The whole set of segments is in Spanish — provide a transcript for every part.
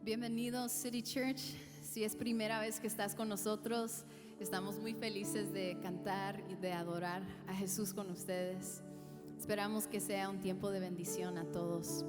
Bienvenido City Church. Si es primera vez que estás con nosotros, estamos muy felices de cantar y de adorar a Jesús con ustedes. Esperamos que sea un tiempo de bendición a todos.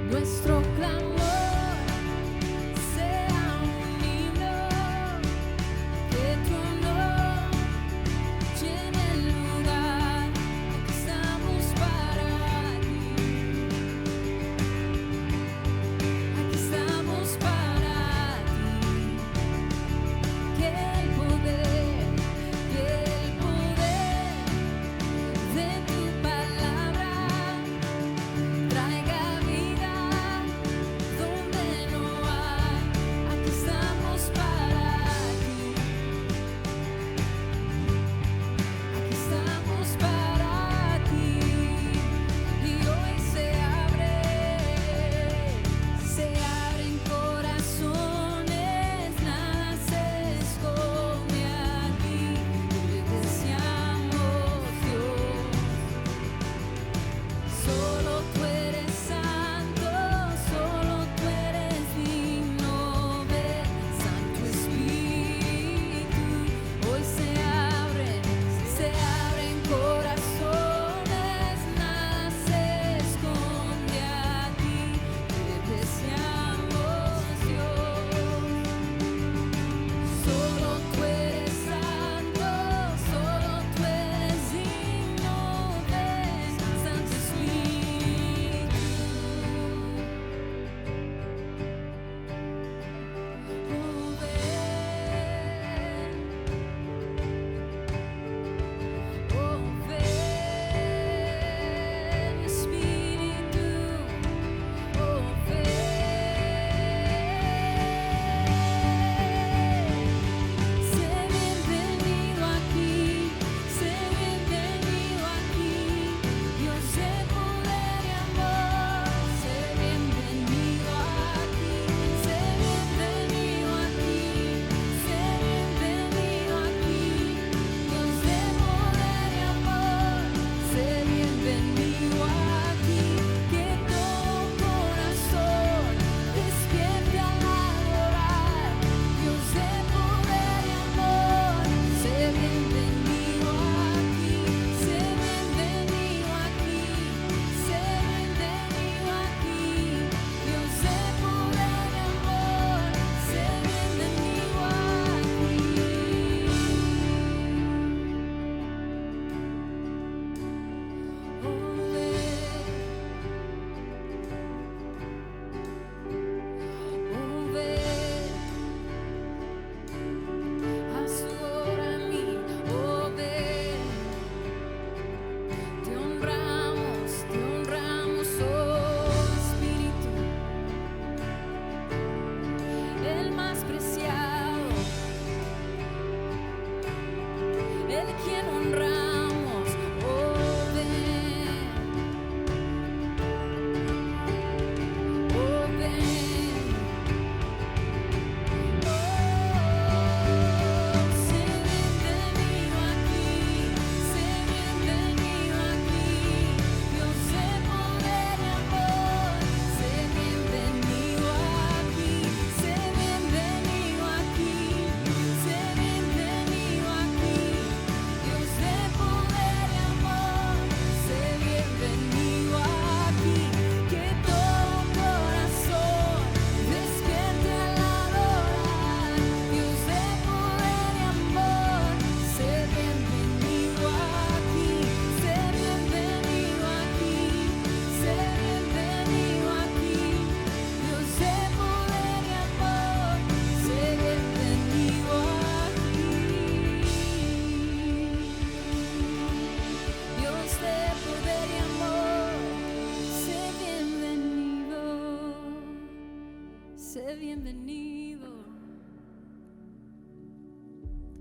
Nuestro clamor sea un himno, que tu honor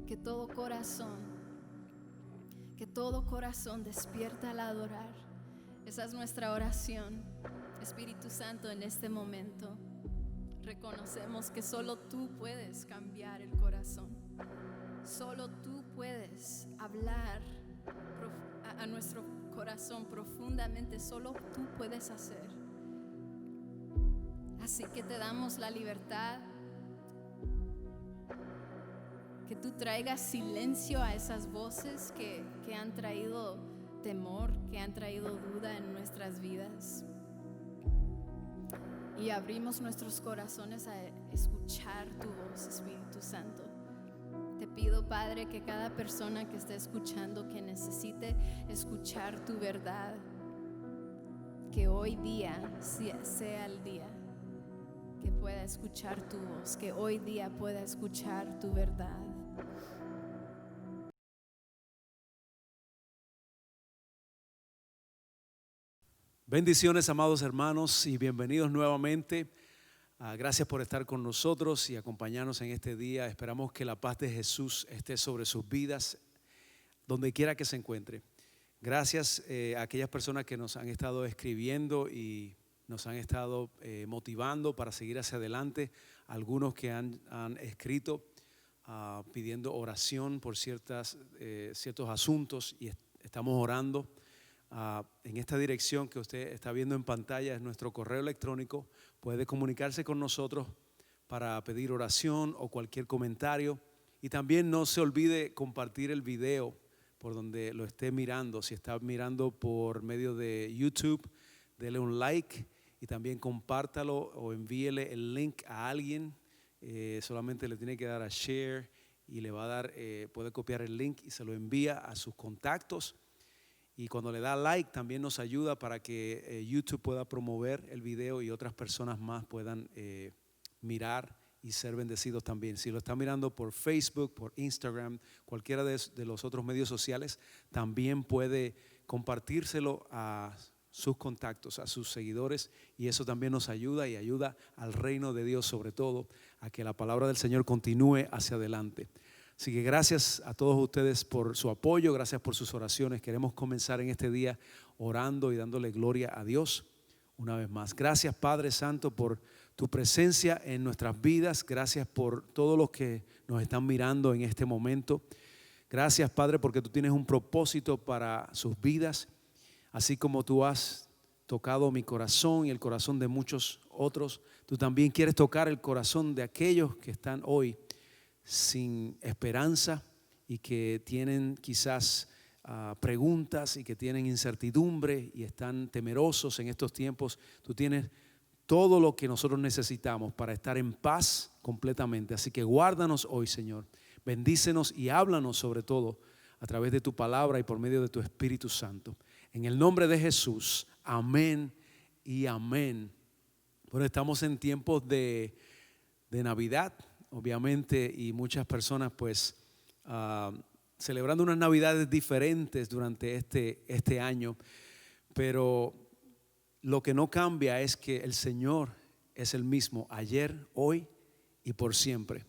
que todo corazón despierta al adorar. Esa es nuestra oración. Espíritu Santo, en este momento reconocemos que solo tú puedes cambiar el corazón. Solo tú puedes hablar a nuestro corazón profundamente. Solo tú puedes hacer. Así que te damos la libertad, que tú traigas silencio a esas voces que han traído temor, que han traído duda en nuestras vidas. Y abrimos nuestros corazones a escuchar tu voz, Espíritu Santo. Te pido, Padre, que cada persona que esté escuchando, que necesite escuchar tu verdad, que hoy día sea el día que pueda escuchar tu voz, que hoy día pueda escuchar tu verdad. Bendiciones, amados hermanos, y bienvenidos nuevamente. Gracias por estar con nosotros y acompañarnos en este día. Esperamos que la paz de Jesús esté sobre sus vidas, donde quiera que se encuentre. Gracias a aquellas personas que nos han estado escribiendo y nos han estado motivando para seguir hacia adelante. Algunos que han escrito pidiendo oración por ciertos asuntos, y estamos orando. En esta dirección que usted está viendo en pantalla es nuestro correo electrónico. Puede comunicarse con nosotros para pedir oración o cualquier comentario. Y también no se olvide compartir el video por donde lo esté mirando. Si está mirando por medio de YouTube, dele un like y también compártalo o envíele el link a alguien. Solamente le tiene que dar a share y le va a dar, puede copiar el link y se lo envía a sus contactos. Y cuando le da like también nos ayuda para que YouTube pueda promover el video y otras personas más puedan mirar y ser bendecidos también. Si lo está mirando por Facebook, por Instagram, cualquiera de los otros medios sociales, también puede compartírselo a sus contactos, a sus seguidores, y eso también nos ayuda y ayuda al reino de Dios, sobre todo a que la palabra del Señor continúe hacia adelante. Así que gracias a todos ustedes por su apoyo, gracias por sus oraciones. Queremos comenzar en este día orando y dándole gloria a Dios una vez más. Gracias, Padre Santo, por tu presencia en nuestras vidas. Gracias por todos los que nos están mirando en este momento. Gracias, Padre, porque tú tienes un propósito para sus vidas. Así como tú has tocado mi corazón y el corazón de muchos otros, tú también quieres tocar el corazón de aquellos que están hoy sin esperanza y que tienen quizás preguntas y que tienen incertidumbre y están temerosos en estos tiempos. Tú tienes todo lo que nosotros necesitamos para estar en paz completamente. Así que guárdanos hoy, Señor. Bendícenos y háblanos sobre todo a través de tu palabra y por medio de tu Espíritu Santo. En el nombre de Jesús, amén y amén. Bueno, estamos en tiempos de Navidad, obviamente, y muchas personas pues celebrando unas Navidades diferentes durante este año, pero lo que no cambia es que el Señor es el mismo ayer, hoy y por siempre.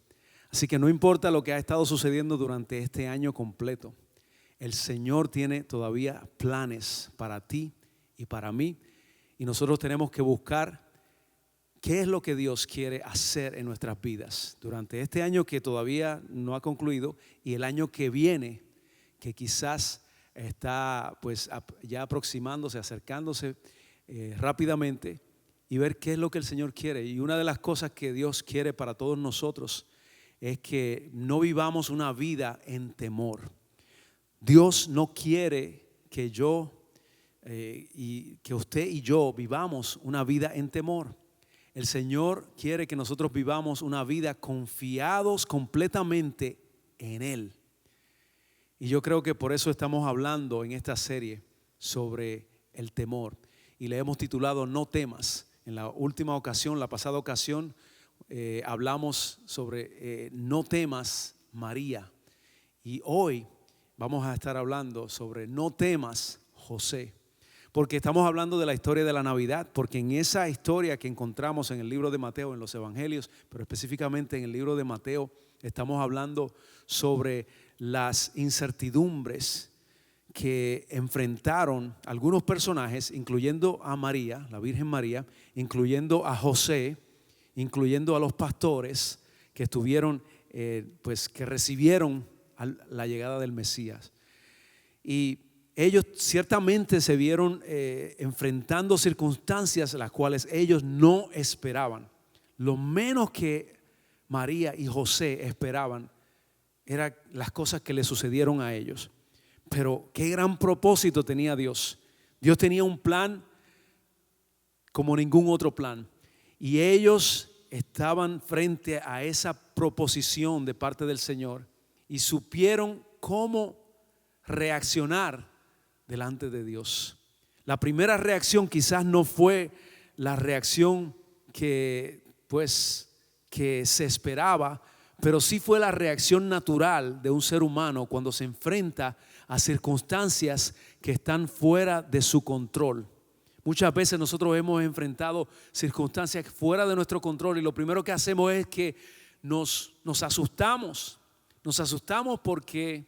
Así que no importa lo que ha estado sucediendo durante este año completo, el Señor tiene todavía planes para ti y para mí, y nosotros tenemos que buscar qué es lo que Dios quiere hacer en nuestras vidas durante este año que todavía no ha concluido y el año que viene, que quizás está pues ya aproximándose, acercándose rápidamente, y ver qué es lo que el Señor quiere. Y una de las cosas que Dios quiere para todos nosotros es que no vivamos una vida en temor. Dios no quiere que y que usted y yo vivamos una vida en temor. El Señor quiere que nosotros vivamos una vida confiados completamente en Él. Y yo creo que por eso estamos hablando en esta serie sobre el temor. Y le hemos titulado No temas. En la última ocasión, la pasada ocasión, hablamos sobre No temas, María. Y hoy vamos a estar hablando sobre No temas, José. porque estamos hablando de la historia de la Navidad, porque en esa historia que encontramos en el libro de Mateo, en los evangelios, pero específicamente en el libro de Mateo, estamos hablando sobre las incertidumbres que enfrentaron algunos personajes, incluyendo a María, la Virgen María, incluyendo a José, incluyendo a los pastores que estuvieron, que recibieron la llegada del Mesías. Y ellos ciertamente se vieron enfrentando circunstancias las cuales ellos no esperaban. Lo menos que María y José esperaban eran las cosas que le sucedieron a ellos. Pero qué gran propósito tenía Dios. Dios tenía un plan como ningún otro plan. Y ellos estaban frente a esa proposición de parte del Señor y supieron cómo reaccionar delante de Dios. La primera reacción quizás no fue la reacción que se esperaba, pero sí fue la reacción natural de un ser humano cuando se enfrenta a circunstancias que están fuera de su control. Muchas veces nosotros hemos enfrentado circunstancias fuera de nuestro control y lo primero que hacemos es que nos asustamos. Nos asustamos porque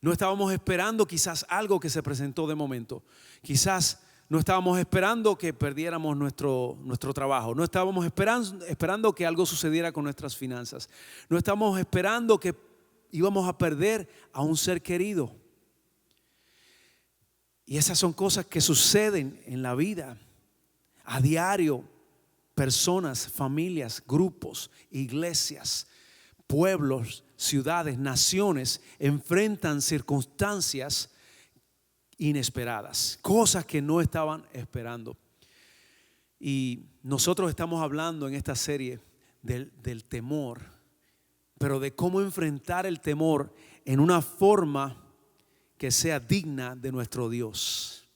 no estábamos esperando quizás algo que se presentó de momento. Quizás no estábamos esperando que perdiéramos nuestro trabajo. No estábamos esperando que algo sucediera con nuestras finanzas. No estábamos esperando que íbamos a perder a un ser querido. Y esas son cosas que suceden en la vida a diario. Personas, familias, grupos, iglesias, pueblos, ciudades, naciones enfrentan circunstancias inesperadas, cosas que no estaban esperando. Y nosotros estamos hablando en esta serie del temor, pero de cómo enfrentar el temor en una forma que sea digna de nuestro Dios.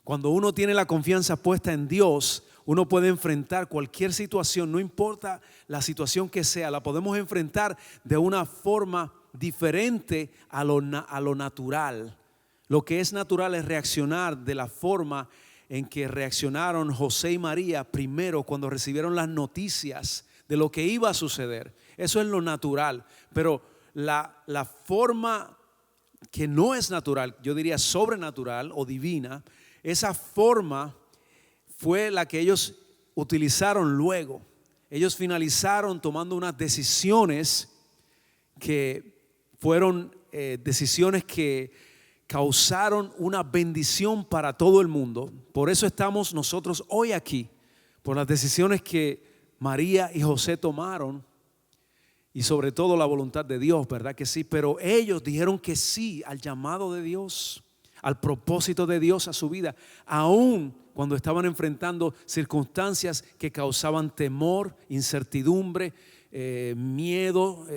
Cuando uno tiene la confianza puesta en Dios, uno puede enfrentar cualquier situación, no importa la situación que sea, la podemos enfrentar de una forma diferente a lo natural. Lo que es natural es reaccionar de la forma en que reaccionaron José y María primero cuando recibieron las noticias de lo que iba a suceder. Eso es lo natural, pero la forma que no es natural, yo diría sobrenatural o divina, esa forma fue la que ellos utilizaron luego. Ellos finalizaron tomando unas decisiones que fueron decisiones que causaron una bendición para todo el mundo. Por eso estamos nosotros hoy aquí, por las decisiones que María y José tomaron y sobre todo la voluntad de Dios, ¿verdad que sí? Pero ellos dijeron que sí al llamado de Dios, al propósito de Dios a su vida, aún cuando estaban enfrentando circunstancias que causaban temor, incertidumbre, miedo,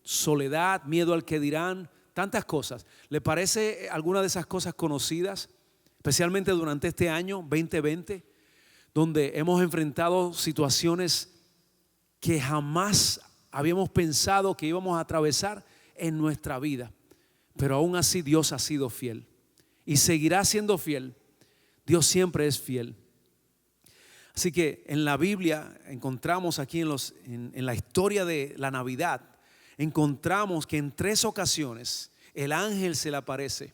soledad, miedo al que dirán, tantas cosas. ¿Le parece alguna de esas cosas conocidas? Especialmente durante este año 2020, donde hemos enfrentado situaciones que jamás habíamos pensado que íbamos a atravesar en nuestra vida. Pero aún así Dios ha sido fiel y seguirá siendo fiel. Dios siempre es fiel. Así que en la Biblia encontramos aquí en la historia de la Navidad, encontramos que en 3 ocasiones el ángel se le aparece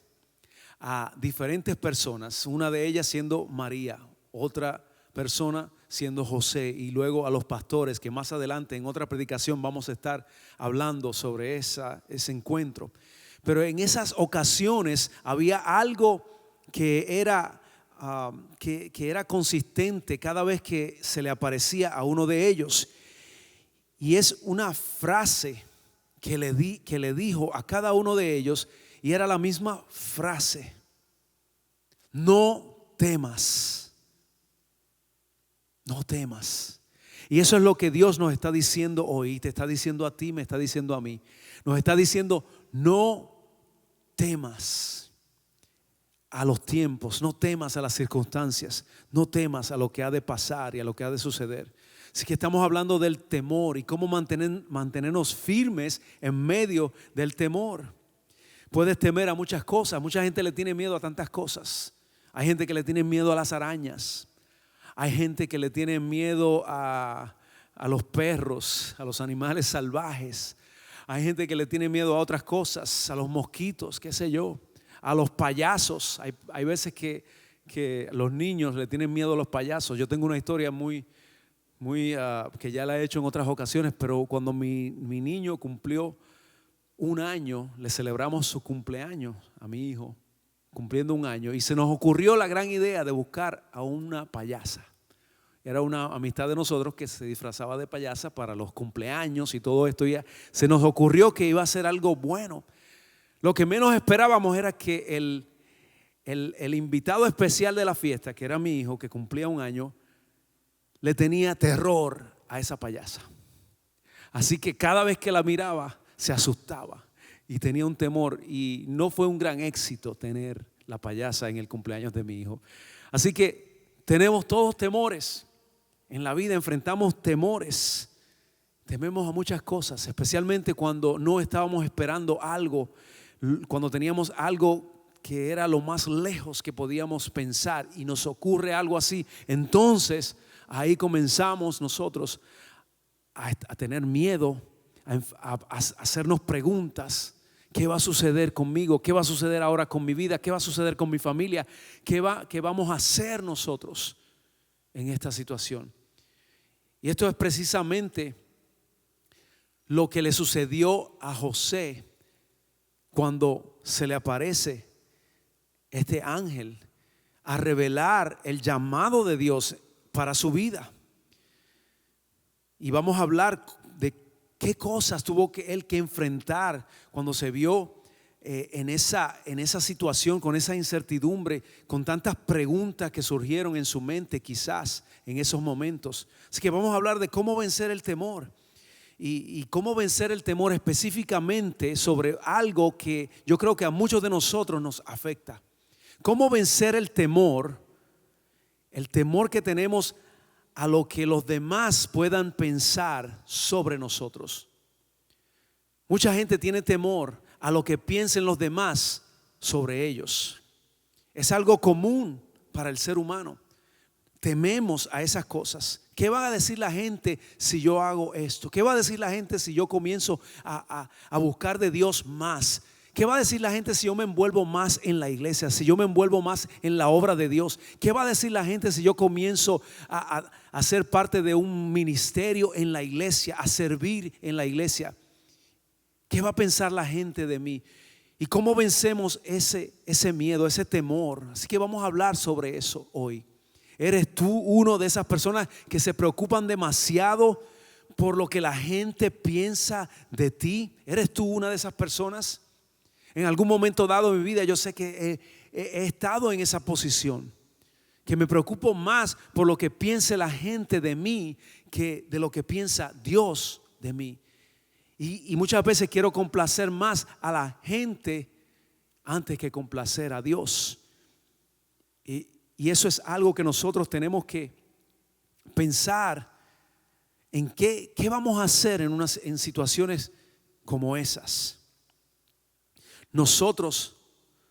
a diferentes personas, una de ellas siendo María, otra persona siendo José y luego a los pastores, que más adelante en otra predicación vamos a estar hablando sobre ese encuentro. Pero en esas ocasiones había algo que era consistente cada vez que se le aparecía a uno de ellos, y es una frase que le dijo a cada uno de ellos, y era la misma frase: no temas, no temas. Y eso es lo que Dios nos está diciendo hoy, te está diciendo a ti, me está diciendo a mí. Nos está diciendo: no temas a los tiempos, no temas a las circunstancias, no temas a lo que ha de pasar y a lo que ha de suceder. Así que estamos hablando del temor y cómo mantenernos firmes en medio del temor. Puedes temer a muchas cosas, mucha gente le tiene miedo a tantas cosas, Hay gente que le tiene miedo a las arañas. Hay gente que le tiene miedo a los perros, a los animales salvajes. Hay gente que le tiene miedo a otras cosas, a los mosquitos, qué sé yo, a los payasos. Hay veces que los niños le tienen miedo a los payasos. Yo tengo una historia muy que ya la he hecho en otras ocasiones, pero cuando mi niño cumplió 1 año, le celebramos su cumpleaños a mi hijo, cumpliendo 1 año, y se nos ocurrió la gran idea de buscar a una payasa. Era una amistad de nosotros que se disfrazaba de payasa para los cumpleaños y todo esto. Ya se nos ocurrió que iba a ser algo bueno. Lo que menos esperábamos era que el invitado especial de la fiesta, que era mi hijo, que cumplía 1 año, le tenía terror a esa payasa. Así que cada vez que la miraba se asustaba y tenía un temor, y no fue un gran éxito tener la payasa en el cumpleaños de mi hijo. Así que tenemos todos temores en la vida, enfrentamos temores, tememos a muchas cosas, especialmente cuando no estábamos esperando algo, cuando teníamos algo que era lo más lejos que podíamos pensar y nos ocurre algo así. Entonces ahí comenzamos nosotros a tener miedo, a hacernos preguntas. ¿Qué va a suceder conmigo? ¿Qué va a suceder ahora con mi vida? ¿Qué va a suceder con mi familia? ¿Qué vamos a hacer nosotros en esta situación? Y esto es precisamente lo que le sucedió a José cuando se le aparece este ángel a revelar el llamado de Dios para su vida. Y vamos a hablar de qué cosas tuvo él que enfrentar cuando se vio en esa situación, con esa incertidumbre, con tantas preguntas que surgieron en su mente quizás en esos momentos. Así que vamos a hablar de cómo vencer el temor y cómo vencer el temor específicamente sobre algo que yo creo que a muchos de nosotros nos afecta. Cómo vencer el temor que tenemos a lo que los demás puedan pensar sobre nosotros. Mucha gente tiene temor a lo que piensen los demás sobre ellos. Es algo común para el ser humano. Tememos a esas cosas. ¿Qué va a decir la gente si yo hago esto? ¿Qué va a decir la gente si yo comienzo a buscar de Dios más? ¿Qué va a decir la gente si yo me envuelvo más en la iglesia? Si yo me envuelvo más en la obra de Dios. ¿Qué va a decir la gente si yo comienzo a ser parte de un ministerio en la iglesia, a servir en la iglesia? ¿Qué va a pensar la gente de mí? ¿Y cómo vencemos ese miedo, ese temor? Así que vamos a hablar sobre eso hoy. ¿Eres tú uno de esas personas que se preocupan demasiado por lo que la gente piensa de ti? ¿Eres tú una de esas personas? En algún momento dado de mi vida yo sé que he estado en esa posición, que me preocupo más por lo que piense la gente de mí que de lo que piensa Dios de mí. Y muchas veces quiero complacer más a la gente antes que complacer a Dios. Y eso es algo que nosotros tenemos que pensar en qué vamos a hacer en situaciones como esas. Nosotros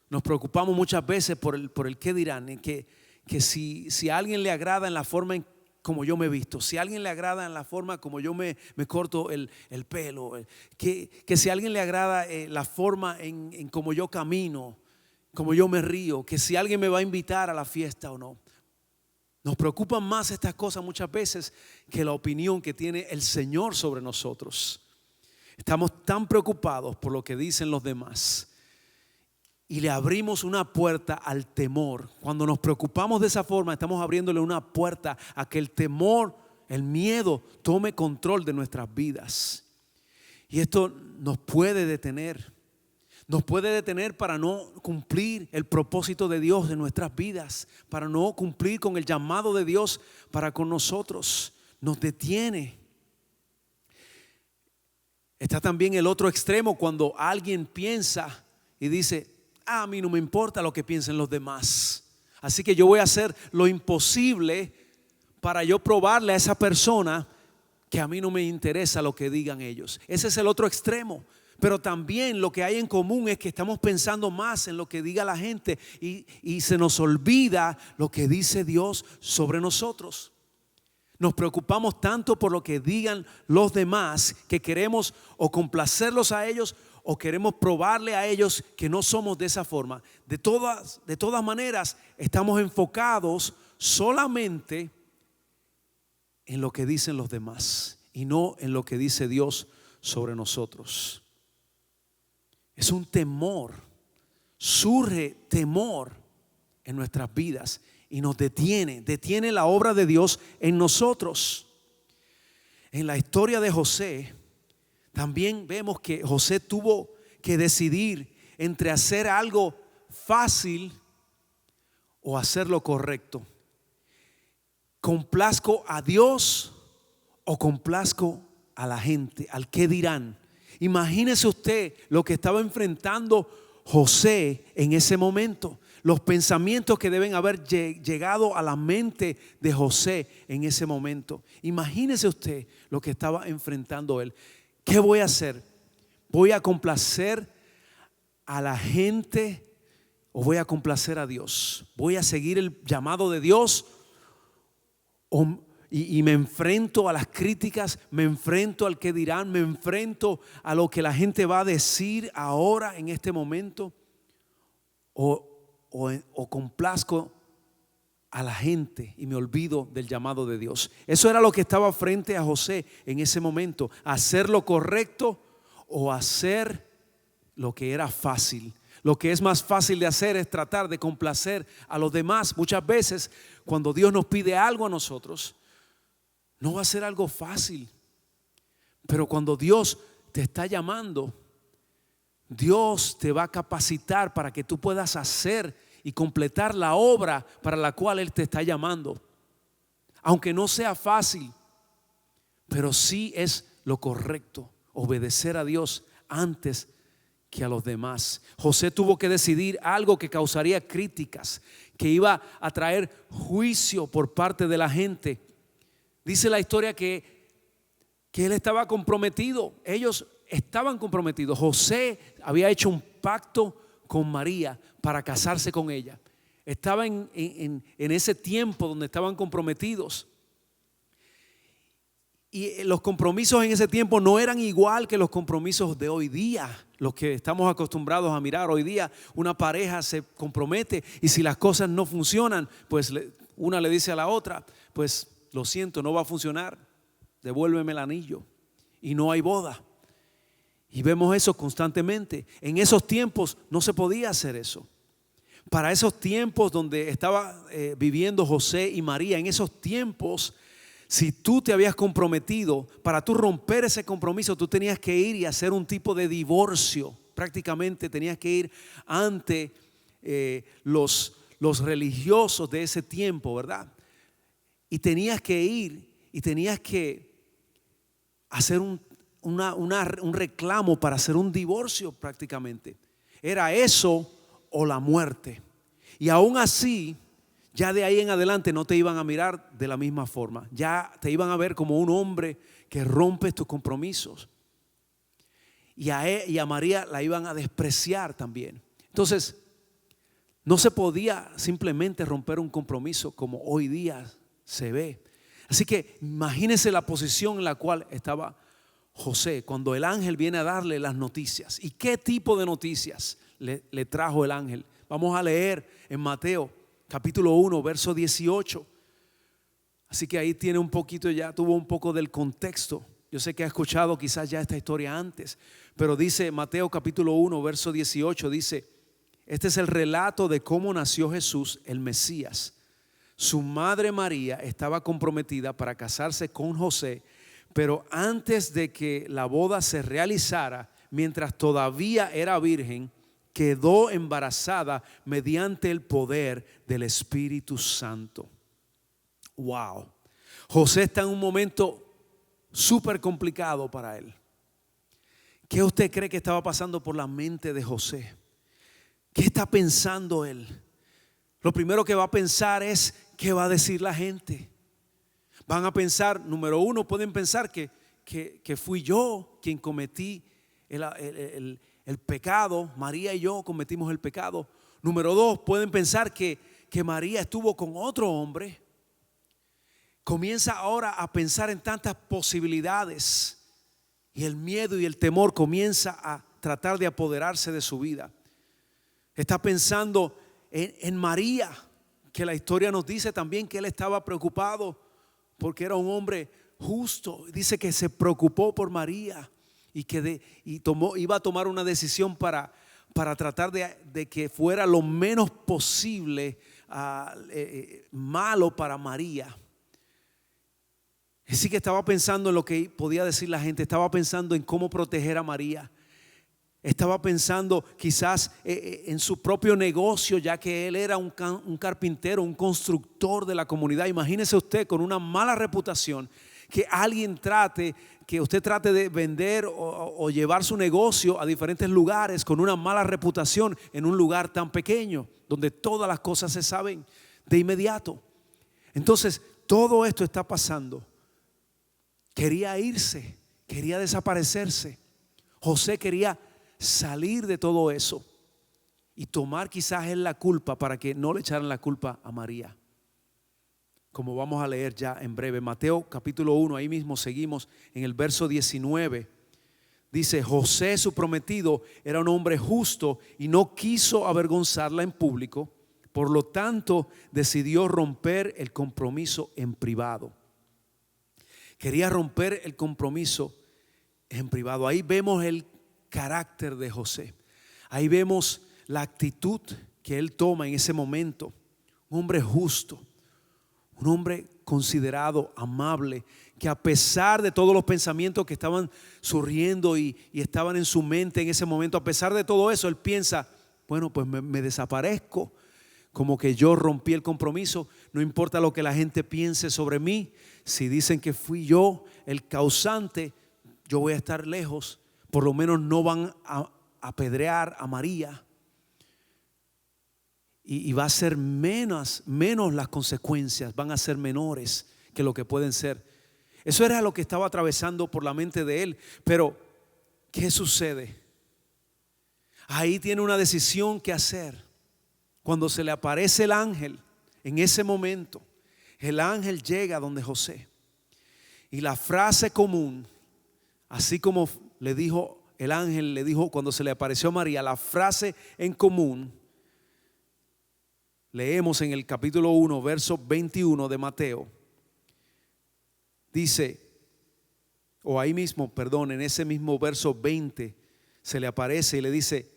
nos preocupamos muchas veces por el qué dirán, en que si a alguien le agrada en la forma en como yo me he visto, si a alguien le agrada en la forma como yo me corto el pelo, que si a alguien le agrada la forma en como yo camino, como yo me río, que si alguien me va a invitar a la fiesta o no. Nos preocupan más estas cosas muchas veces que la opinión que tiene el Señor sobre nosotros. Estamos tan preocupados por lo que dicen los demás y le abrimos una puerta al temor. Cuando nos preocupamos de esa forma, estamos abriéndole una puerta a que el temor, el miedo, tome control de nuestras vidas. Y esto nos puede detener. Nos puede detener para no cumplir el propósito de Dios en nuestras vidas, para no cumplir con el llamado de Dios para con nosotros. Nos detiene. Está también el otro extremo cuando alguien piensa y dice: a mí no me importa lo que piensen los demás, así que yo voy a hacer lo imposible para yo probarle a esa persona que a mí no me interesa lo que digan ellos. Ese es el otro extremo. Pero también lo que hay en común es que estamos pensando más en lo que diga la gente y se nos olvida lo que dice Dios sobre nosotros. Nos preocupamos tanto por lo que digan los demás que queremos o complacerlos a ellos o queremos probarle a ellos que no somos de esa forma. De todas maneras, estamos enfocados solamente en lo que dicen los demás y no en lo que dice Dios sobre nosotros. Es un temor, surge temor en nuestras vidas y nos detiene la obra de Dios en nosotros. En la historia de José, también vemos que José tuvo que decidir entre hacer algo fácil o hacer lo correcto. ¿Complazco a Dios o complazco a la gente? ¿Al qué dirán? Imagínese usted lo que estaba enfrentando José en ese momento. Los pensamientos que deben haber llegado a la mente de José en ese momento. Imagínese usted lo que estaba enfrentando él. ¿Qué voy a hacer? ¿Voy a complacer a la gente o voy a complacer a Dios? ¿Voy a seguir el llamado de Dios y me enfrento a las críticas, me enfrento al que dirán, me enfrento a lo que la gente va a decir ahora en este momento? ¿O complazco a la gente y me olvido del llamado de Dios? Eso era lo que estaba frente a José en ese momento. Hacer lo correcto o hacer lo que era fácil. Lo que es más fácil de hacer es tratar de complacer a los demás. Muchas veces cuando Dios nos pide algo a nosotros, no va a ser algo fácil. Pero cuando Dios te está llamando, Dios te va a capacitar para que tú puedas hacer y completar la obra para la cual Él te está llamando. Aunque no sea fácil, pero sí es lo correcto, obedecer a Dios antes que a los demás. José tuvo que decidir algo que causaría críticas, que iba a traer juicio por parte de la gente. Dice la historia que él estaba comprometido. Ellos estaban comprometidos. José había hecho un pacto con María para casarse con ella. Estaba en ese tiempo donde estaban comprometidos. Y los compromisos en ese tiempo no eran igual que los compromisos de hoy día, los que estamos acostumbrados a mirar. Hoy día una pareja se compromete y si las cosas no funcionan, pues una le dice a la otra, pues lo siento, no va a funcionar, devuélveme el anillo, y no hay boda. Y vemos eso constantemente. En esos tiempos no se podía hacer eso. Para esos tiempos donde estaba viviendo José y María, en esos tiempos, si tú te habías comprometido, para tú romper ese compromiso, tú tenías que ir y hacer un tipo de divorcio. Prácticamente tenías que ir ante los religiosos de ese tiempo, ¿verdad? Y tenías que ir y tenías que hacer un reclamo para hacer un divorcio prácticamente. Era eso o la muerte. Y aún así, ya de ahí en adelante no te iban a mirar de la misma forma. Ya te iban a ver como un hombre que rompe tus compromisos. Y a María la iban a despreciar también. Entonces, no se podía simplemente romper un compromiso como hoy día se ve. Así que imagínense la posición en la cual estaba José cuando el ángel viene a darle las noticias. ¿Y qué tipo de noticias le trajo el ángel? Vamos a leer en Mateo capítulo 1 verso 18. Así que ahí tiene un poquito, ya tuvo un poco del contexto. Yo sé que ha escuchado quizás ya esta historia antes, pero dice Mateo capítulo 1 verso 18, dice: este es el relato de cómo nació Jesús, el Mesías. Su madre María estaba comprometida para casarse con José, pero antes de que la boda se realizara, mientras todavía era virgen, quedó embarazada mediante el poder del Espíritu Santo. Wow. José está en un momento súper complicado para él. ¿Qué usted cree que estaba pasando por la mente de José? ¿Qué está pensando él? Lo primero que va a pensar es: ¿qué va a decir la gente? Van a pensar, número uno, pueden pensar que fui yo quien cometí el pecado. María y yo cometimos el pecado. Número 2, pueden pensar que María estuvo con otro hombre. Comienza ahora a pensar en tantas posibilidades y el miedo y el temor comienza a tratar de apoderarse de su vida. Está pensando en María, que la historia nos dice también que él estaba preocupado porque era un hombre justo. Dice que se preocupó por María y iba a tomar una decisión para tratar de que fuera lo menos posible malo para María. Así que estaba pensando en lo que podía decir la gente, estaba pensando en cómo proteger a María. Estaba pensando quizás en su propio negocio, ya que él era un carpintero, un constructor de la comunidad. Imagínese usted con una mala reputación, que usted trate de vender o llevar su negocio a diferentes lugares con una mala reputación en un lugar tan pequeño, donde todas las cosas se saben de inmediato. Entonces, todo esto está pasando. Quería irse, quería desaparecerse. José quería salir de todo eso y tomar quizás él la culpa para que no le echaran la culpa a María. Como vamos a leer ya en breve, Mateo capítulo 1, ahí mismo seguimos en el verso 19. Dice: José, su prometido, era un hombre justo y no quiso avergonzarla en público, por lo tanto decidió romper el compromiso en privado. Quería romper el compromiso en privado. Ahí vemos el carácter de José. Ahí vemos la actitud que él toma en ese momento. Un hombre justo, un hombre considerado, amable, que a pesar de todos los pensamientos que estaban surgiendo y estaban en su mente en ese momento, a pesar de todo eso, él piensa: bueno, pues me desaparezco, como que yo rompí el compromiso, no importa lo que la gente piense sobre mí. Si dicen que fui yo el causante, yo voy a estar lejos. Por lo menos no van a apedrear a María. Y va a ser menos las consecuencias, van a ser menores que lo que pueden ser. Eso era lo que estaba atravesando por la mente de él. Pero, ¿qué sucede? Ahí tiene una decisión que hacer. Cuando se le aparece el ángel, en ese momento, el ángel llega donde José. Y la frase común, así como le dijo el ángel, le dijo cuando se le apareció a María, la frase en común, leemos en el capítulo 1, verso 21 de Mateo. Dice, o ahí mismo, perdón, en ese mismo verso 20, se le aparece y le dice: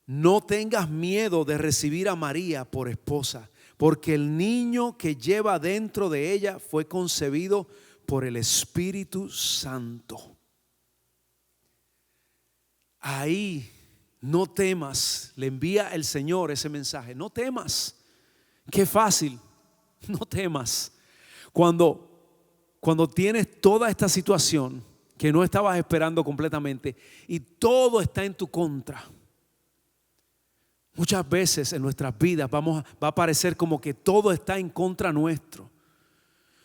no tengas miedo de recibir a María por esposa, porque el niño que lleva dentro de ella fue concebido por el Espíritu Santo. Ahí, no temas, le envía el Señor ese mensaje. No temas. Qué fácil. No temas. Cuando tienes toda esta situación que no estabas esperando completamente y todo está en tu contra. Muchas veces en nuestras vidas va a parecer como que todo está en contra nuestro.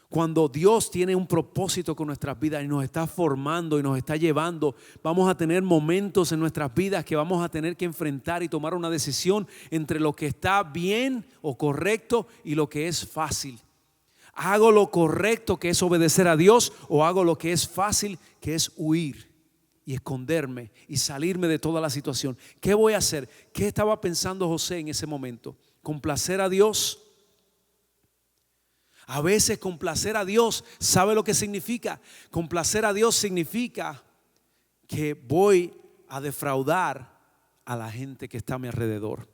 Cuando Dios tiene un propósito con nuestras vidas y nos está formando y nos está llevando, vamos a tener momentos en nuestras vidas que vamos a tener que enfrentar y tomar una decisión entre lo que está bien o correcto y lo que es fácil. ¿Hago lo correcto, que es obedecer a Dios, o hago lo que es fácil, que es huir y esconderme y salirme de toda la situación? ¿Qué voy a hacer? ¿Qué estaba pensando José en ese momento? ¿Complacer a Dios? A veces complacer a Dios, ¿sabe lo que significa? Complacer a Dios significa que voy a defraudar a la gente que está a mi alrededor.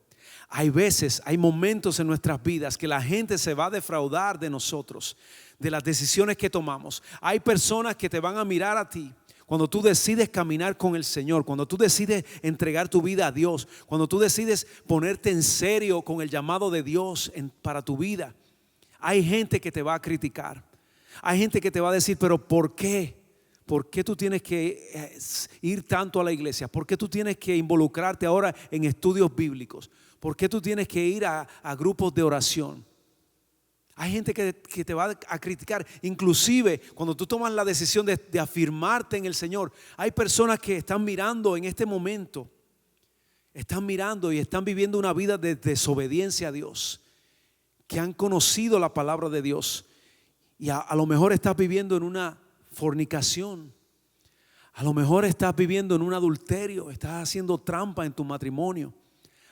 Hay veces, hay momentos en nuestras vidas que la gente se va a defraudar de nosotros, de las decisiones que tomamos. Hay personas que te van a mirar a ti cuando tú decides caminar con el Señor, cuando tú decides entregar tu vida a Dios, cuando tú decides ponerte en serio con el llamado de Dios para tu vida. Hay gente que te va a criticar. Hay gente que te va a decir: pero ¿por qué? ¿Por qué tú tienes que ir tanto a la iglesia? ¿Por qué tú tienes que involucrarte ahora en estudios bíblicos? ¿Por qué tú tienes que ir a grupos de oración? Hay gente que te va a criticar. Inclusive cuando tú tomas la decisión de afirmarte en el Señor, hay personas que están mirando en este momento. Están mirando y están viviendo una vida de desobediencia a Dios, que han conocido la palabra de Dios. Y a lo mejor estás viviendo en una fornicación. A lo mejor estás viviendo en un adulterio. Estás haciendo trampa en tu matrimonio.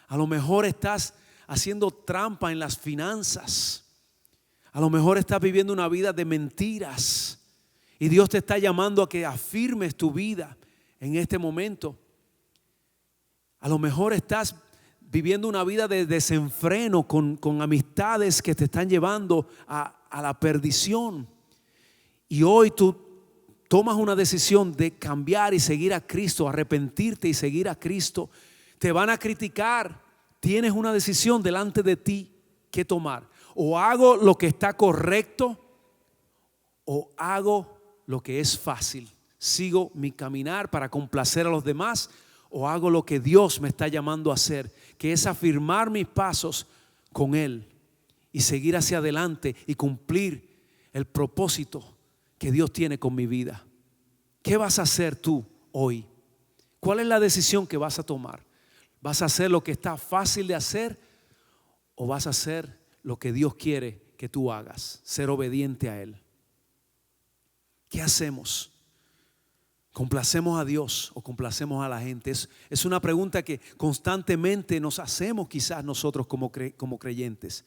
A lo mejor estás haciendo trampa en las finanzas. A lo mejor estás viviendo una vida de mentiras. Y Dios te está llamando a que afirmes tu vida en este momento. A lo mejor estás viviendo una vida de desenfreno con amistades que te están llevando a la perdición. Y hoy tú tomas una decisión de cambiar y seguir a Cristo, arrepentirte y seguir a Cristo. Te van a criticar. Tienes una decisión delante de ti que tomar. O hago lo que está correcto o hago lo que es fácil. Sigo mi caminar para complacer a los demás o hago lo que Dios me está llamando a hacer, que es afirmar mis pasos con Él y seguir hacia adelante y cumplir el propósito que Dios tiene con mi vida. ¿Qué vas a hacer tú hoy? ¿Cuál es la decisión que vas a tomar? ¿Vas a hacer lo que está fácil de hacer o vas a hacer lo que Dios quiere que tú hagas? Ser obediente a Él. ¿Qué hacemos? ¿Complacemos a Dios o complacemos a la gente? Es una pregunta que constantemente nos hacemos quizás nosotros como creyentes.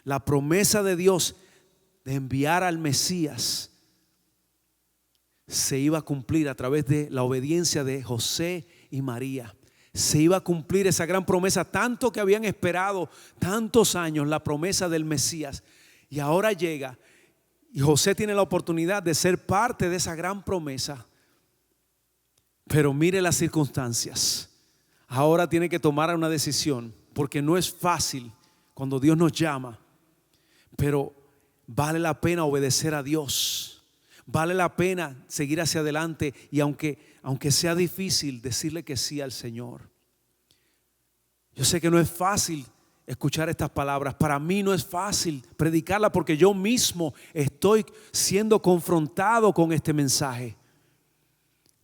La promesa de Dios de enviar al Mesías se iba a cumplir a través de la obediencia de José y María. Se iba a cumplir esa gran promesa, tanto que habían esperado tantos años la promesa del Mesías. Y ahora llega y José tiene la oportunidad de ser parte de esa gran promesa. Pero mire las circunstancias. Ahora tiene que tomar una decisión, porque no es fácil cuando Dios nos llama. Pero vale la pena obedecer a Dios. Vale la pena seguir hacia adelante y aunque sea difícil, decirle que sí al Señor. Yo sé que no es fácil escuchar estas palabras. Para mí no es fácil predicarla porque yo mismo estoy siendo confrontado con este mensaje.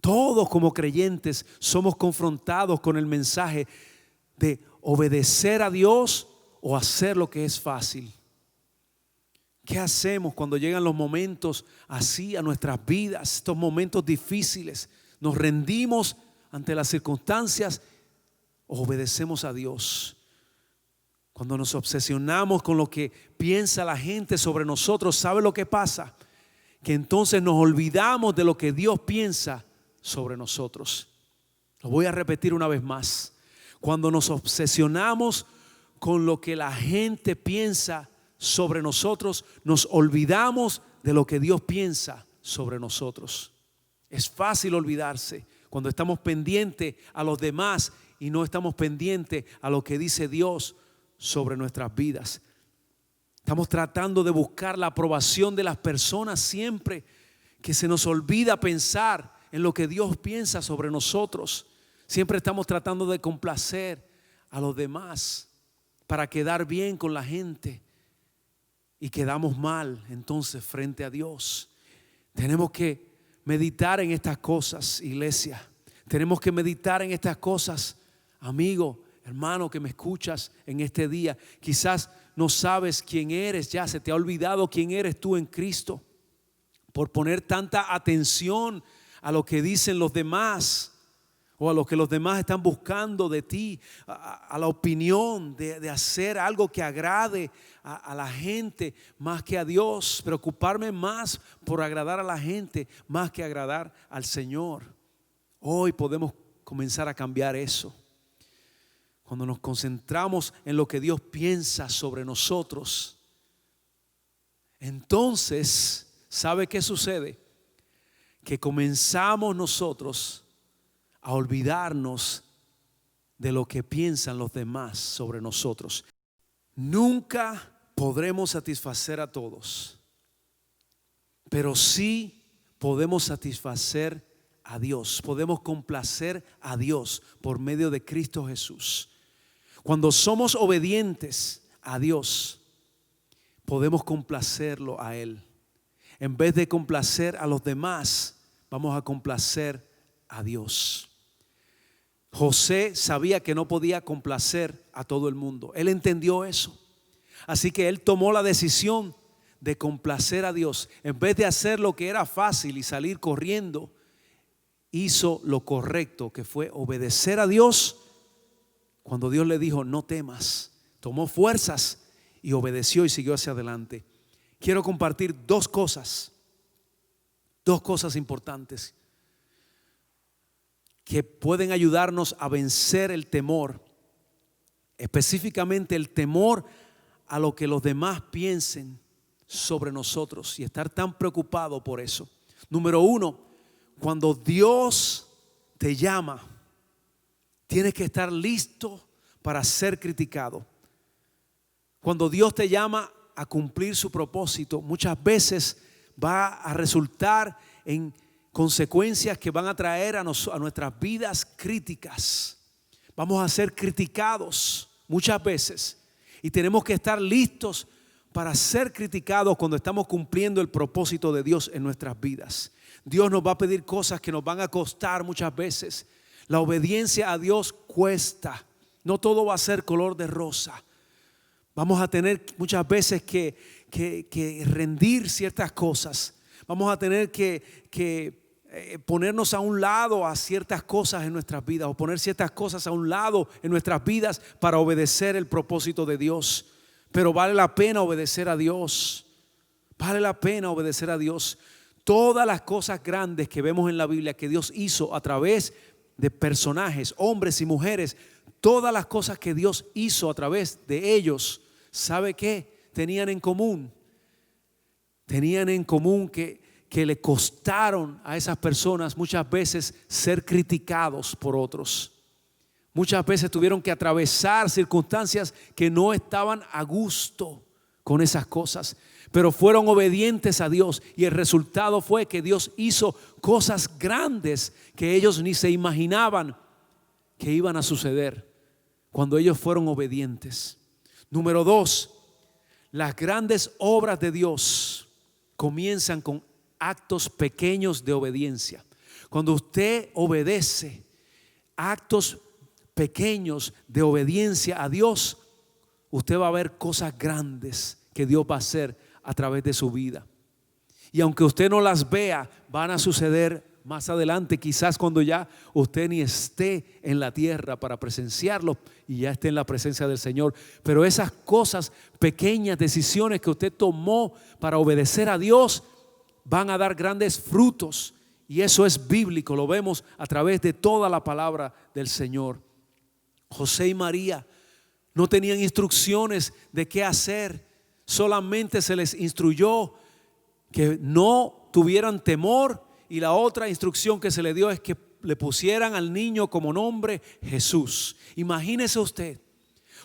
Todos como creyentes somos confrontados con el mensaje de obedecer a Dios o hacer lo que es fácil. ¿Qué hacemos cuando llegan los momentos así a nuestras vidas, estos momentos difíciles? ¿Nos rendimos ante las circunstancias o obedecemos a Dios? Cuando nos obsesionamos con lo que piensa la gente sobre nosotros, ¿sabe lo que pasa? Que entonces nos olvidamos de lo que Dios piensa sobre nosotros. Lo voy a repetir una vez más. Cuando nos obsesionamos con lo que la gente piensa sobre nosotros, nos olvidamos de lo que Dios piensa sobre nosotros. Es fácil olvidarse cuando estamos pendientes a los demás y no estamos pendientes a lo que dice Dios sobre nuestras vidas. Estamos tratando de buscar la aprobación de las personas siempre, que se nos olvida pensar en lo que Dios piensa sobre nosotros. Siempre estamos tratando de complacer a los demás para quedar bien con la gente y quedamos mal entonces frente a Dios. Tenemos que meditar en estas cosas, iglesia. Tenemos que meditar en estas cosas, amigo, hermano que me escuchas en este día. Quizás no sabes quién eres, ya se te ha olvidado quién eres tú en Cristo por poner tanta atención a lo que dicen los demás o a lo que los demás están buscando de ti, a la opinión de hacer algo que agrade a la gente más que a Dios. Preocuparme más por agradar a la gente más que agradar al Señor. Hoy podemos comenzar a cambiar eso. Cuando nos concentramos en lo que Dios piensa sobre nosotros, entonces, ¿sabe qué sucede? Que comenzamos nosotros a olvidarnos de lo que piensan los demás sobre nosotros. Nunca podremos satisfacer a todos, pero sí podemos satisfacer a Dios. Podemos complacer a Dios por medio de Cristo Jesús. Cuando somos obedientes a Dios, podemos complacerlo a Él. En vez de complacer a los demás, vamos a complacer a Dios. José sabía que no podía complacer a todo el mundo. Él entendió eso. Así que él tomó la decisión de complacer a Dios. En vez de hacer lo que era fácil y salir corriendo, hizo lo correcto, que fue obedecer a Dios. Cuando Dios le dijo, no temas, tomó fuerzas y obedeció y siguió hacia adelante. Quiero compartir dos cosas importantes que pueden ayudarnos a vencer el temor, específicamente el temor a lo que los demás piensen sobre nosotros y estar tan preocupado por eso. Número uno, cuando Dios te llama, tienes que estar listo para ser criticado. Cuando Dios te llama a cumplir su propósito, muchas veces va a resultar en consecuencias que van a traer a nuestras vidas críticas. Vamos a ser criticados muchas veces y tenemos que estar listos para ser criticados cuando estamos cumpliendo el propósito de Dios en nuestras vidas. Dios nos va a pedir cosas que nos van a costar muchas veces. La obediencia a Dios cuesta. No todo va a ser color de rosa. Vamos a tener muchas veces que rendir ciertas cosas. Vamos a tener que ponernos a un lado a ciertas cosas en nuestras vidas, o poner ciertas cosas a un lado en nuestras vidas para obedecer el propósito de Dios. Pero vale la pena obedecer a Dios. Vale la pena obedecer a Dios. Todas las cosas grandes que vemos en la Biblia que Dios hizo a través de personajes, hombres y mujeres, todas las cosas que Dios hizo a través de ellos, ¿sabe qué? Tenían en común que le costaron a esas personas muchas veces ser criticados por otros. Muchas veces tuvieron que atravesar circunstancias que no estaban a gusto con esas cosas, pero fueron obedientes a Dios y el resultado fue que Dios hizo cosas grandes que ellos ni se imaginaban que iban a suceder cuando ellos fueron obedientes. Número dos, las grandes obras de Dios comienzan con actos pequeños de obediencia. Cuando usted obedece, actos pequeños de obediencia a Dios, usted va a ver cosas grandes que Dios va a hacer a través de su vida. Y aunque usted no las vea, van a suceder más adelante, quizás cuando ya usted ni esté en la tierra para presenciarlo y ya esté en la presencia del Señor. Pero esas cosas, pequeñas decisiones que usted tomó para obedecer a Dios, van a dar grandes frutos. Y eso es bíblico, lo vemos a través de toda la palabra del Señor. José y María no tenían instrucciones de qué hacer, solamente se les instruyó que no tuvieran temor, y la otra instrucción que se le dio es que le pusieran al niño como nombre Jesús. Imagínese usted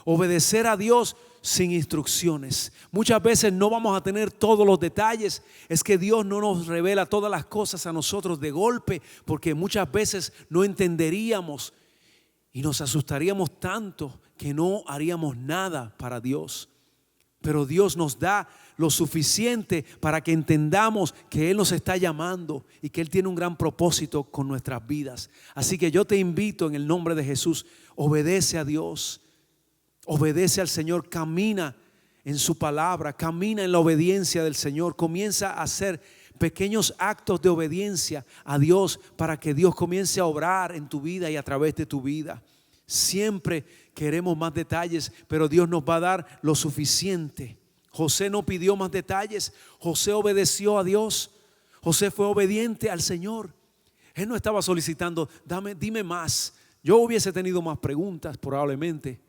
obedecer a Dios sin instrucciones. Muchas veces no vamos a tener todos los detalles. Es que Dios no nos revela todas las cosas a nosotros de golpe, porque muchas veces no entenderíamos y nos asustaríamos tanto que no haríamos nada para Dios. Pero Dios nos da lo suficiente para que entendamos que Él nos está llamando y que Él tiene un gran propósito con nuestras vidas. Así que yo te invito en el nombre de Jesús, obedece a Dios, obedece al Señor, camina en su palabra, camina en la obediencia del Señor, comienza a hacer pequeños actos de obediencia a Dios para que Dios comience a obrar en tu vida y a través de tu vida. Siempre queremos más detalles, pero Dios nos va a dar lo suficiente. José no pidió más detalles, José obedeció a Dios, José fue obediente al Señor. Él no estaba solicitando, dime más. Yo hubiese tenido más preguntas probablemente.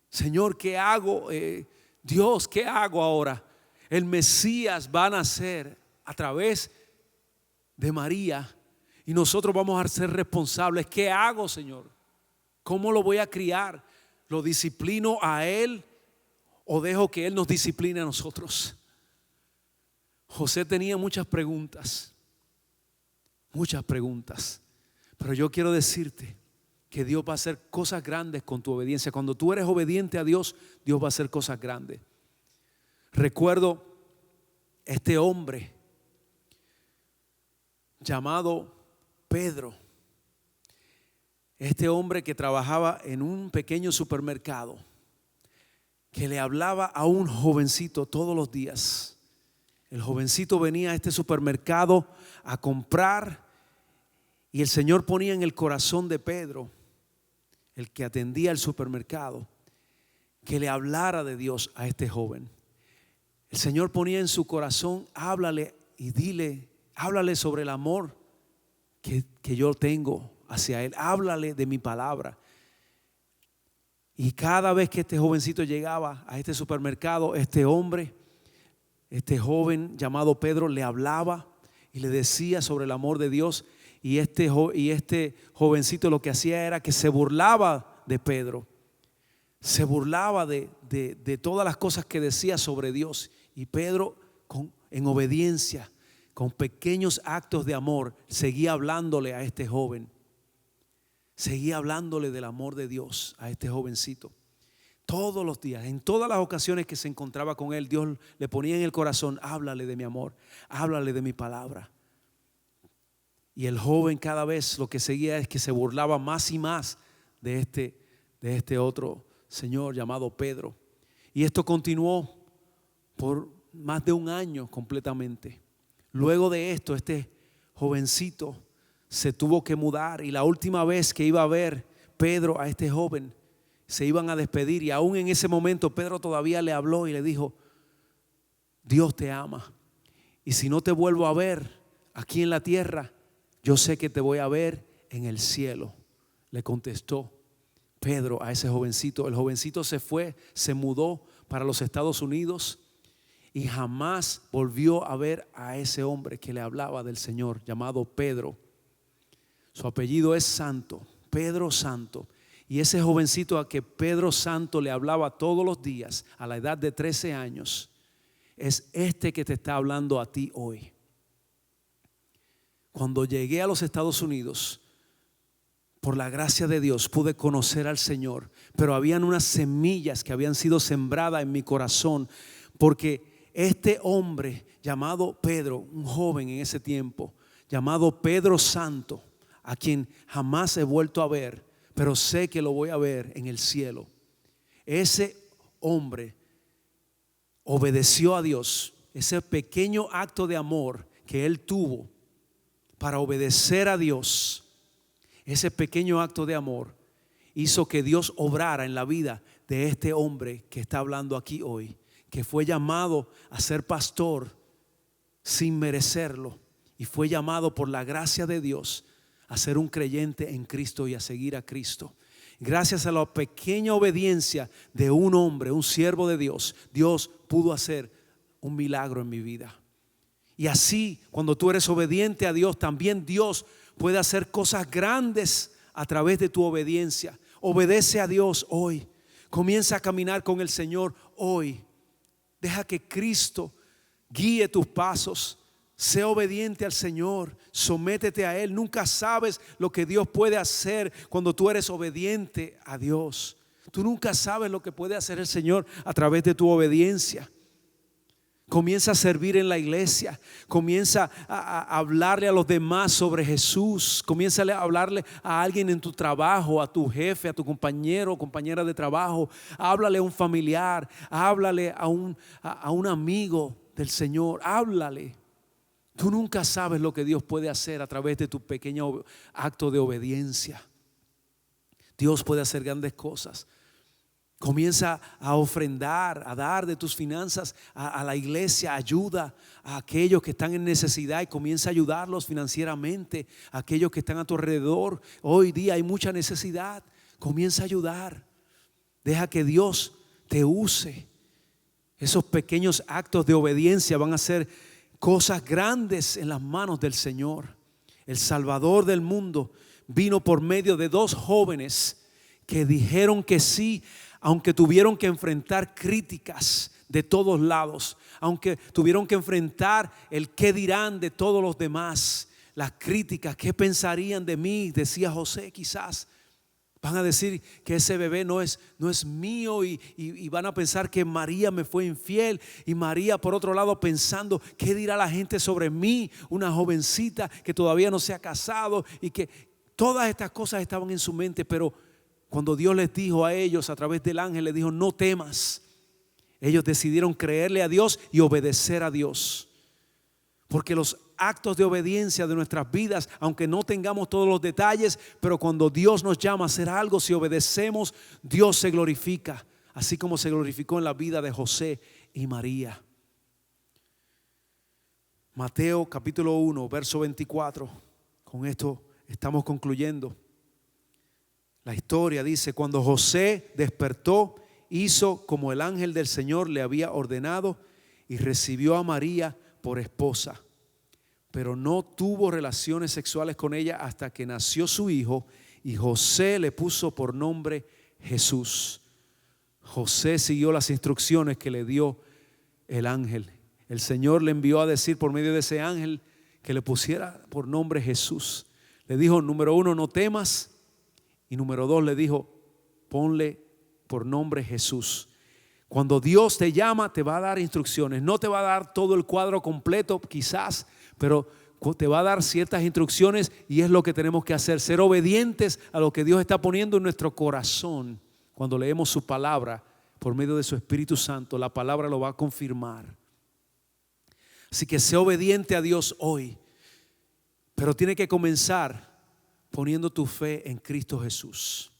Señor, ¿qué hago? Dios, ¿qué hago ahora? El Mesías va a nacer a través de María y nosotros vamos a ser responsables. ¿Qué hago, Señor? ¿Cómo lo voy a criar? ¿Lo disciplino a Él o dejo que Él nos discipline a nosotros? José tenía muchas preguntas, pero yo quiero decirte que Dios va a hacer cosas grandes con tu obediencia. Cuando tú eres obediente a Dios, Dios va a hacer cosas grandes. recuerdo este hombre llamado Pedro. Este hombre que trabajaba en un pequeño supermercado, que le hablaba a un jovencito todos los días. El jovencito venía a este supermercado a comprar y el Señor ponía en el corazón de Pedro, el que atendía el supermercado, que le hablara de Dios a este joven. El Señor ponía en su corazón: háblale y dile, háblale sobre el amor que yo tengo hacia él, háblale de mi palabra. Y cada vez que este jovencito llegaba a este supermercado, este hombre, este joven llamado Pedro, le hablaba y le decía sobre el amor de Dios. Y este jovencito lo que hacía era que se burlaba de Pedro, se burlaba de todas las cosas que decía sobre Dios. Y Pedro, en obediencia, con pequeños actos de amor, seguía hablándole a este joven. Seguía hablándole del amor de Dios a este jovencito. Todos los días, en todas las ocasiones que se encontraba con él, Dios le ponía en el corazón: háblale de mi amor, háblale de mi palabra. Y el joven cada vez lo que seguía es que se burlaba más y más de este otro señor llamado Pedro. Y esto continuó por más de un año completamente. Luego de esto, este jovencito se tuvo que mudar, y la última vez que iba a ver Pedro a este joven, se iban a despedir, y aún en ese momento Pedro todavía le habló y le dijo: Dios te ama, y si no te vuelvo a ver aquí en la tierra, yo sé que te voy a ver en el cielo. Le contestó Pedro a ese jovencito. El jovencito se fue, se mudó para los Estados Unidos y jamás volvió a ver a ese hombre que le hablaba del Señor, llamado Pedro. Su apellido es Santo, Pedro Santo. Y ese jovencito a que Pedro Santo le hablaba todos los días a la edad de 13 años es este que te está hablando a ti hoy. Cuando llegué a los Estados Unidos, por la gracia de Dios pude conocer al Señor, pero habían unas semillas que habían sido sembradas en mi corazón, porque este hombre llamado Pedro, un joven en ese tiempo, llamado Pedro Santo, a quien jamás he vuelto a ver, pero sé que lo voy a ver en el cielo. Ese hombre obedeció a Dios. Ese pequeño acto de amor que él tuvo para obedecer a Dios, ese pequeño acto de amor hizo que Dios obrara en la vida de este hombre que está hablando aquí hoy, que fue llamado a ser pastor sin merecerlo, y fue llamado por la gracia de Dios a ser un creyente en Cristo y a seguir a Cristo. Gracias a la pequeña obediencia de un hombre, un siervo de Dios, Dios pudo hacer un milagro en mi vida. Y así, cuando tú eres obediente a Dios, también Dios puede hacer cosas grandes a través de tu obediencia. Obedece a Dios hoy. Comienza a caminar con el Señor hoy. Deja que Cristo guíe tus pasos. Sé obediente al Señor, sométete a Él. Nunca sabes lo que Dios puede hacer cuando tú eres obediente a Dios. Tú nunca sabes lo que puede hacer el Señor a través de tu obediencia. Comienza a servir en la iglesia. Comienza a hablarle a los demás sobre Jesús. Comienza a hablarle a alguien en tu trabajo, a tu jefe, a tu compañero o compañera de trabajo. Háblale a un familiar. Háblale a un amigo del Señor. Háblale. Tú nunca sabes lo que Dios puede hacer a través de tu pequeño acto de obediencia. Dios puede hacer grandes cosas. Comienza a ofrendar, a dar de tus finanzas a la iglesia. Ayuda a aquellos que están en necesidad y comienza a ayudarlos financieramente. A aquellos que están a tu alrededor. Hoy día hay mucha necesidad. Comienza a ayudar. Deja que Dios te use. Esos pequeños actos de obediencia van a ser cosas grandes en las manos del Señor. El Salvador del mundo vino por medio de dos jóvenes que dijeron que sí, aunque tuvieron que enfrentar críticas de todos lados, aunque tuvieron que enfrentar el qué dirán de todos los demás, las críticas, qué pensarían de mí, decía José quizás. Van a decir que ese bebé no es mío y van a pensar que María me fue infiel. Y María, por otro lado, pensando, ¿qué dirá la gente sobre mí? Una jovencita que todavía no se ha casado, y que todas estas cosas estaban en su mente. Pero cuando Dios les dijo a ellos a través del ángel, les dijo: no temas. Ellos decidieron creerle a Dios y obedecer a Dios. Porque los actos de obediencia de nuestras vidas, aunque no tengamos todos los detalles, pero cuando Dios nos llama a hacer algo, si obedecemos, Dios se glorifica, así como se glorificó en la vida de José y María. Mateo capítulo 1, verso 24. Con esto estamos concluyendo. La historia dice: cuando José despertó, hizo como el ángel del Señor le había ordenado y recibió a María por esposa, pero no tuvo relaciones sexuales con ella hasta que nació su hijo, y José le puso por nombre Jesús. José siguió las instrucciones que le dio el ángel. El Señor le envió a decir por medio de ese ángel que le pusiera por nombre Jesús. Le dijo, número 1, no temas, y número 2 le dijo, ponle por nombre Jesús. Cuando Dios te llama, te va a dar instrucciones. No te va a dar todo el cuadro completo quizás, pero te va a dar ciertas instrucciones, y es lo que tenemos que hacer: ser obedientes a lo que Dios está poniendo en nuestro corazón. Cuando leemos su palabra por medio de su Espíritu Santo, la palabra lo va a confirmar. Así que sé obediente a Dios hoy, pero tiene que comenzar poniendo tu fe en Cristo Jesús.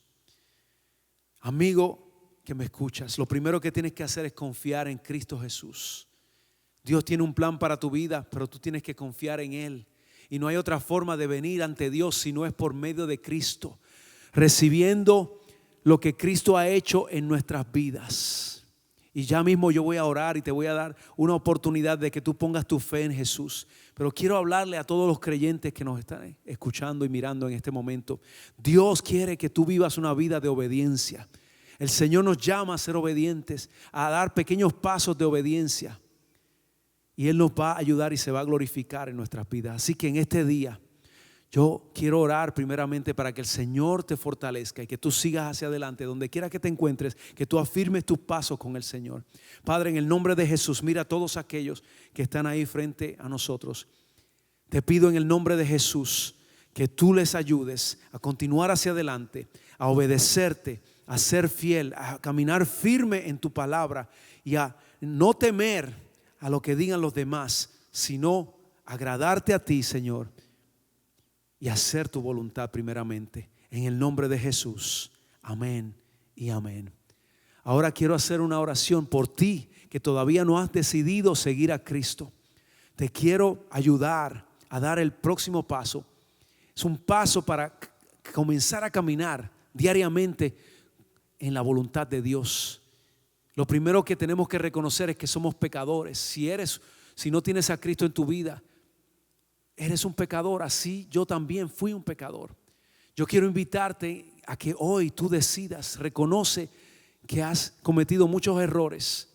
Amigo que me escuchas, lo primero que tienes que hacer es confiar en Cristo Jesús. Dios tiene un plan para tu vida, pero tú tienes que confiar en Él. Y no hay otra forma de venir ante Dios si no es por medio de Cristo, recibiendo lo que Cristo ha hecho en nuestras vidas. Y ya mismo yo voy a orar y te voy a dar una oportunidad de que tú pongas tu fe en Jesús. Pero quiero hablarle a todos los creyentes que nos están escuchando y mirando en este momento. Dios quiere que tú vivas una vida de obediencia. El Señor nos llama a ser obedientes, a dar pequeños pasos de obediencia. Y Él nos va a ayudar y se va a glorificar en nuestras vidas. Así que en este día yo quiero orar primeramente para que el Señor te fortalezca y que tú sigas hacia adelante, donde quiera que te encuentres, que tú afirmes tus pasos con el Señor. Padre, en el nombre de Jesús, mira a todos aquellos que están ahí frente a nosotros. Te pido en el nombre de Jesús que tú les ayudes a continuar hacia adelante, a obedecerte, a ser fiel, a caminar firme en tu palabra y a no temer a lo que digan los demás, sino agradarte a ti, Señor, y hacer tu voluntad primeramente. En el nombre de Jesús, amén y amén. Ahora quiero hacer una oración por ti que todavía no has decidido seguir a Cristo. Te quiero ayudar a dar el próximo paso. Es un paso para comenzar a caminar diariamente en la voluntad de Dios. Lo primero que tenemos que reconocer es que somos pecadores. Si no tienes a Cristo en tu vida, eres un pecador. Así yo también fui un pecador. Yo quiero invitarte a que hoy tú decidas, reconoce que has cometido muchos errores.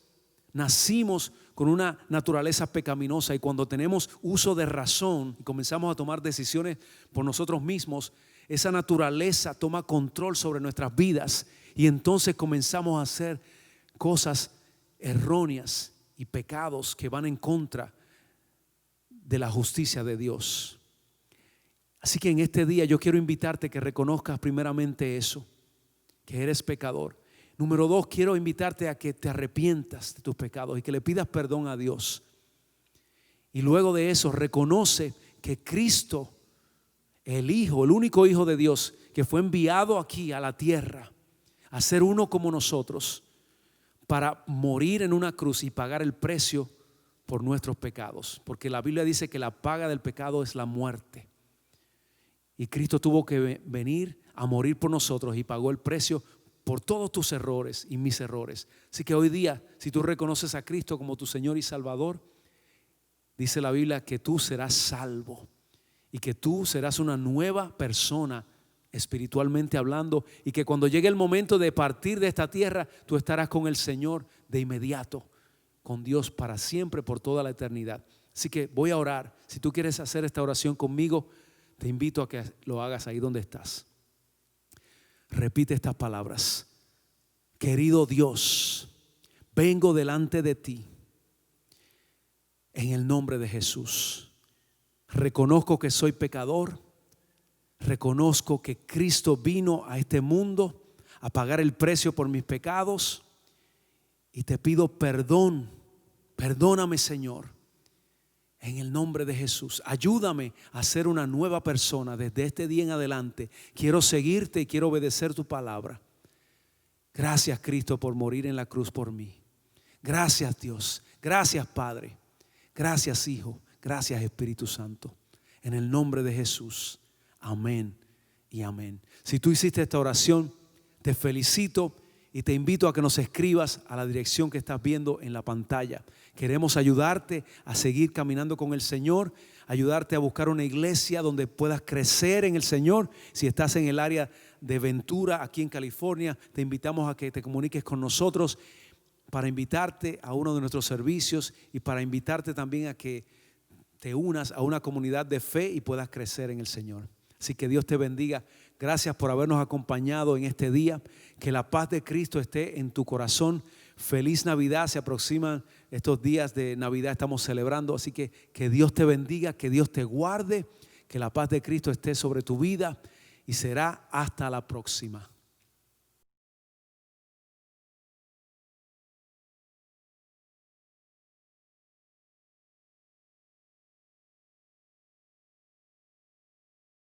Nacimos con una naturaleza pecaminosa, y cuando tenemos uso de razón y comenzamos a tomar decisiones por nosotros mismos, esa naturaleza toma control sobre nuestras vidas, y entonces comenzamos a hacer cosas erróneas y pecados que van en contra de la justicia de Dios. Así que en este día yo quiero invitarte que reconozcas primeramente eso, que eres pecador. Número 2, quiero invitarte a que te arrepientas de tus pecados y que le pidas perdón a Dios. Y luego de eso reconoce que Cristo, el Hijo, el único Hijo de Dios, que fue enviado aquí a la tierra a ser uno como nosotros, para morir en una cruz y pagar el precio por nuestros pecados. Porque la Biblia dice que la paga del pecado es la muerte. Y Cristo tuvo que venir a morir por nosotros y pagó el precio por todos tus errores y mis errores. Así que hoy día, si tú reconoces a Cristo como tu Señor y Salvador, dice la Biblia que tú serás salvo y que tú serás una nueva persona espiritualmente hablando, y que cuando llegue el momento de partir de esta tierra, tú estarás con el Señor de inmediato, con Dios para siempre, por toda la eternidad. Así que voy a orar. Si tú quieres hacer esta oración conmigo, te invito a que lo hagas ahí donde estás. repite estas palabras. Querido Dios, vengo delante de ti en el nombre de Jesús. Reconozco que soy pecador. Reconozco que Cristo vino a este mundo a pagar el precio por mis pecados. Y te pido perdón. Perdóname, Señor. En el nombre de Jesús, ayúdame a ser una nueva persona desde este día en adelante. Quiero seguirte y quiero obedecer tu palabra. Gracias, Cristo, por morir en la cruz por mí. Gracias, Dios. Gracias, Padre. Gracias, Hijo. Gracias, Espíritu Santo. En el nombre de Jesús. Amén y amén. Si tú hiciste esta oración, te felicito y te invito a que nos escribas a la dirección que estás viendo en la pantalla. Queremos ayudarte a seguir caminando con el Señor, ayudarte a buscar una iglesia donde puedas crecer en el Señor. Si estás en el área de Ventura, aquí en California, te invitamos a que te comuniques con nosotros para invitarte a uno de nuestros servicios y para invitarte también a que te unas a una comunidad de fe y puedas crecer en el Señor. Así que Dios te bendiga. Gracias por habernos acompañado en este día. Que la paz de Cristo esté en tu corazón. Feliz Navidad. Se aproximan estos días de Navidad. Estamos celebrando. Así que Dios te bendiga. Que Dios te guarde. Que la paz de Cristo esté sobre tu vida. Y será hasta la próxima.